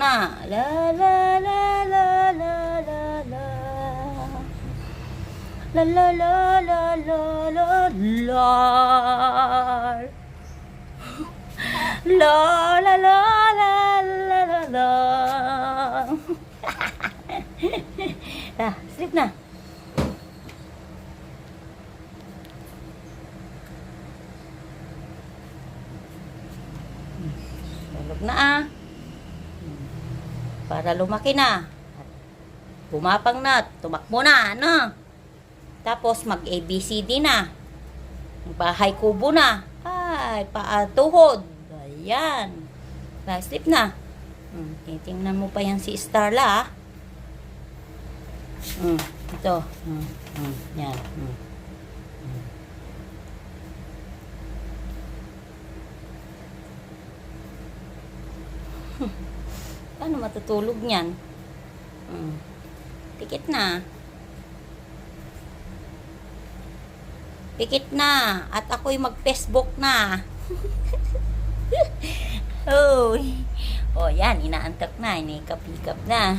na. La la la la la la la. La la la la la la la. La la la la la la la. Sleep na. Tulog na para lumaki na. At bumapang na, tumakbo na, ano? Tapos mag ABCD na. Bahay kubo na. Ay, paa, tuhod. Ayan. Sleep na. Titingnan mo pa yan si Starla, ah. Ito. Yan. Paano matutulog niyan? Pikit na. Pikit na. At ako'y mag-Facebook na. Oh, yan. Inaantok na. Inikap-hikap na.